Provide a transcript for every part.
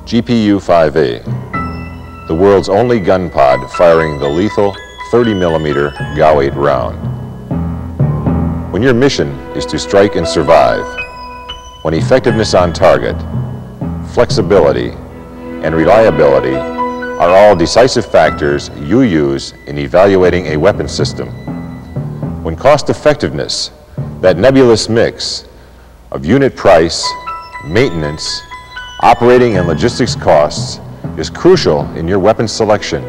GPU-5A, the world's only gun pod firing the lethal 30mm GAU-8 round. When your mission is to strike and survive, when effectiveness on target, flexibility, and reliability are all decisive factors you use in evaluating a weapon system, when cost effectiveness, that nebulous mix of unit price, maintenance, operating and logistics costs, is crucial in your weapon selection,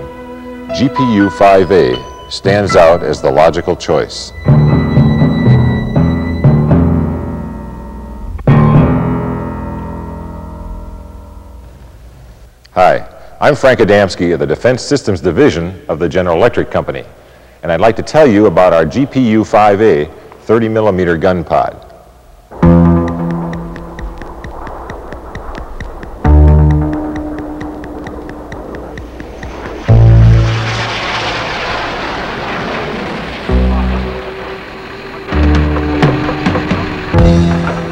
GPU-5A stands out as the logical choice. Hi, I'm Frank Adamski of the Defense Systems Division of the General Electric Company, and I'd like to tell you about our GPU-5A 30mm gun pod.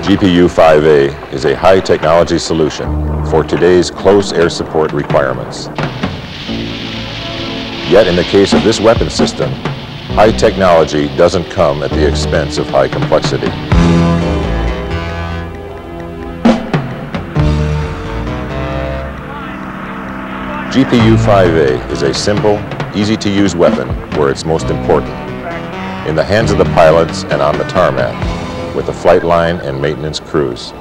GPU-5A is a high-technology solution for today's close air support requirements. Yet in the case of this weapon system, high technology doesn't come at the expense of high complexity. GPU-5A is a simple, easy-to-use weapon where it's most important, in the hands of the pilots and on the tarmac, with the flight line and maintenance crews.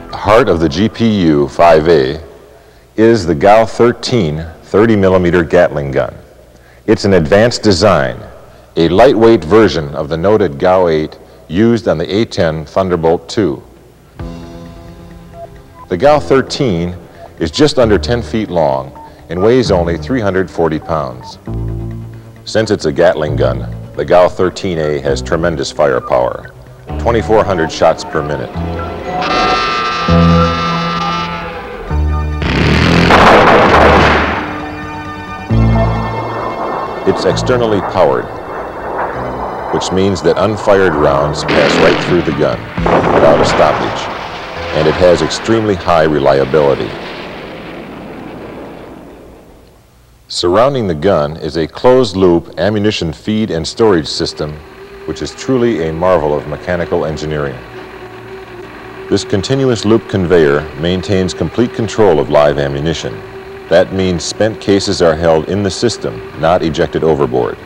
The heart of the GPU-5A is the GAU-13 30mm Gatling gun. It's an advanced design, a lightweight version of the noted GAU-8 used on the A-10 Thunderbolt II. The GAU-13 is just under 10 feet long and weighs only 340 pounds. Since it's a Gatling gun, the GAU-13A has tremendous firepower, 2,400 shots per minute. It's externally powered, which means that unfired rounds pass right through the gun without a stoppage, and it has extremely high reliability. Surrounding the gun is a closed-loop ammunition feed and storage system, which is truly a marvel of mechanical engineering. This continuous loop conveyor maintains complete control of live ammunition. That means spent cases are held in the system, not ejected overboard.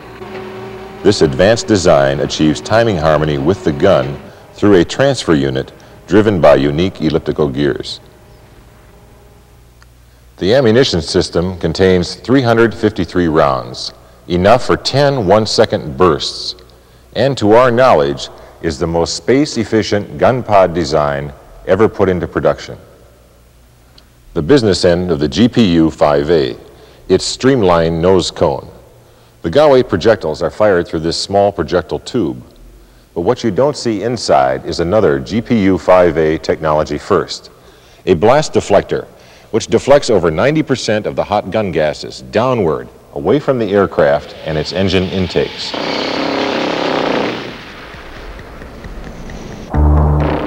This advanced design achieves timing harmony with the gun through a transfer unit driven by unique elliptical gears. The ammunition system contains 353 rounds, enough for 10 one-second bursts, and to our knowledge is the most space-efficient gun pod design ever put into production. The business end of the GPU-5A, its streamlined nose cone. The GAU-8 projectiles are fired through this small projectile tube, but what you don't see inside is another GPU-5A technology first, a blast deflector, which deflects over 90% of the hot gun gases downward, away from the aircraft and its engine intakes.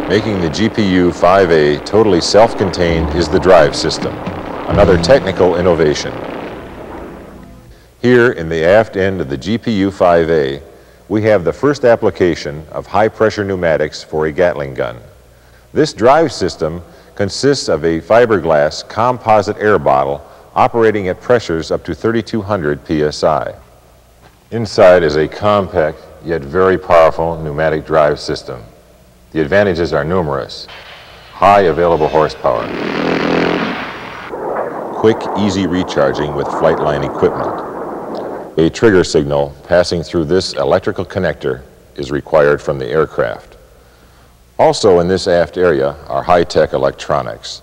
Making the GPU-5A totally self-contained is the drive system, another technical innovation. Here in the aft end of the GPU-5A, we have the first application of high-pressure pneumatics for a Gatling gun. This drive system consists of a fiberglass composite air bottle operating at pressures up to 3,200 psi. Inside is a compact yet very powerful pneumatic drive system. The advantages are numerous. High available horsepower, quick, easy recharging with flight line equipment. A trigger signal passing through this electrical connector is required from the aircraft. Also in this aft area are high-tech electronics.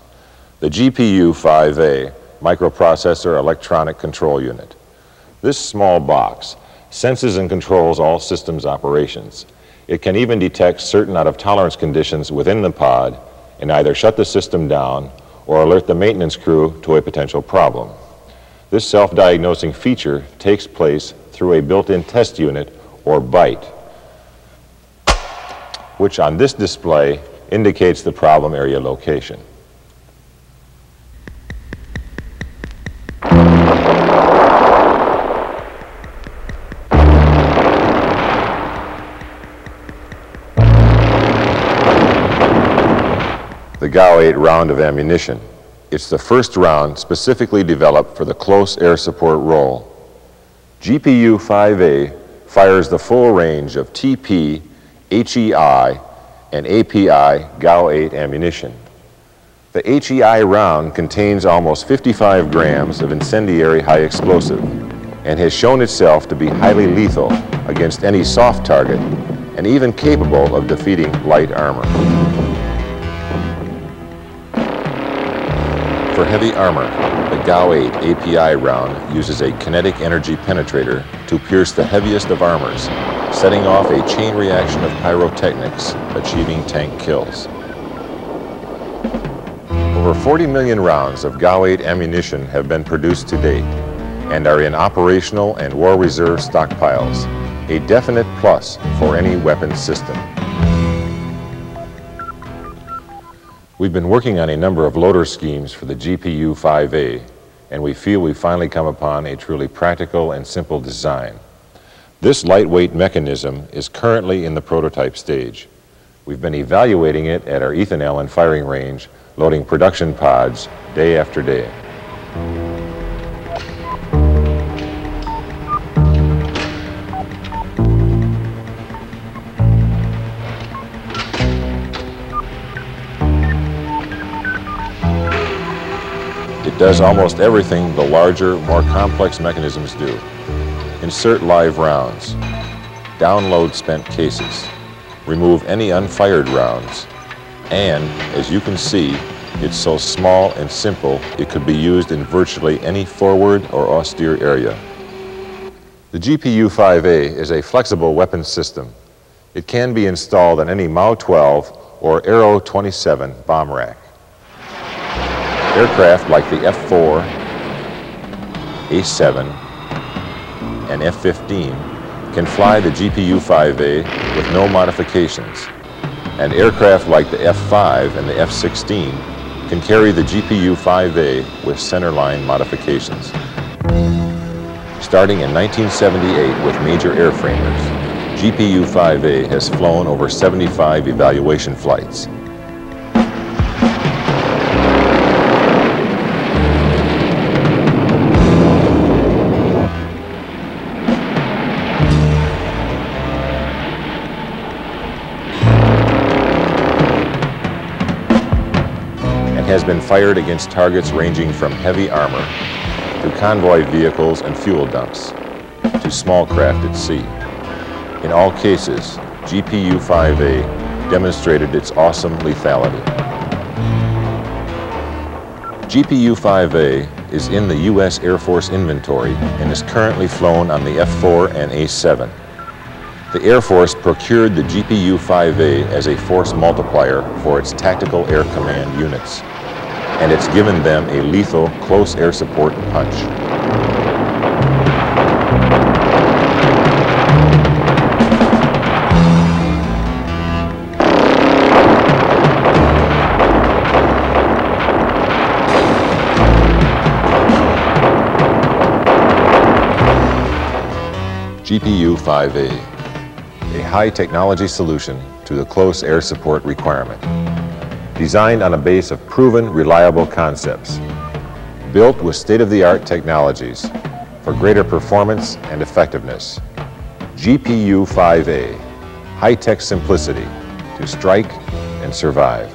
The GPU-5A Microprocessor Electronic Control Unit. This small box senses and controls all systems operations. It can even detect certain out-of-tolerance conditions within the pod and either shut the system down or alert the maintenance crew to a potential problem. This self-diagnosing feature takes place through a built-in test unit, or byte, which on this display indicates the problem area location. The GAU-8 round of ammunition. It's the first round specifically developed for the close air support role. GPU-5A fires the full range of TP, HEI, and API GAU-8 ammunition. The HEI round contains almost 55 grams of incendiary high explosive and has shown itself to be highly lethal against any soft target and even capable of defeating light armor. For heavy armor, the GAU-8 API round uses a kinetic energy penetrator to pierce the heaviest of armors, setting off a chain reaction of pyrotechnics, achieving tank kills. Over 40 million rounds of GAU-8 ammunition have been produced to date and are in operational and war reserve stockpiles, a definite plus for any weapons system. We've been working on a number of loader schemes for the GPU-5A, and we feel we've finally come upon a truly practical and simple design. This lightweight mechanism is currently in the prototype stage. We've been evaluating it at our Ethan Allen firing range, loading production pods day after day. It does almost everything the larger, more complex mechanisms do. Insert live rounds, download spent cases, remove any unfired rounds, and, as you can see, it's so small and simple it could be used in virtually any forward or austere area. The GPU-5A is a flexible weapons system. It can be installed on any MAU-12 or Aero-27 bomb rack. Aircraft like the F-4, A-7, and F-15 can fly the GPU-5A with no modifications, and aircraft like the F-5 and the F-16 can carry the GPU-5A with centerline modifications. Starting in 1978 with major airframers, GPU-5A has flown over 75 evaluation flights. Has been fired against targets ranging from heavy armor to convoy vehicles and fuel dumps to small craft at sea. In all cases, GPU-5A demonstrated its awesome lethality. GPU-5A is in the U.S. Air Force inventory and is currently flown on the F-4 and A-7. The Air Force procured the GPU-5A as a force multiplier for its tactical air command units, and it's given them a lethal close air support punch. GPU-5A, a high-technology solution to the close air support requirement. Designed on a base of proven, reliable concepts. Built with state-of-the-art technologies for greater performance and effectiveness. GPU-5A, high-tech simplicity to strike and survive.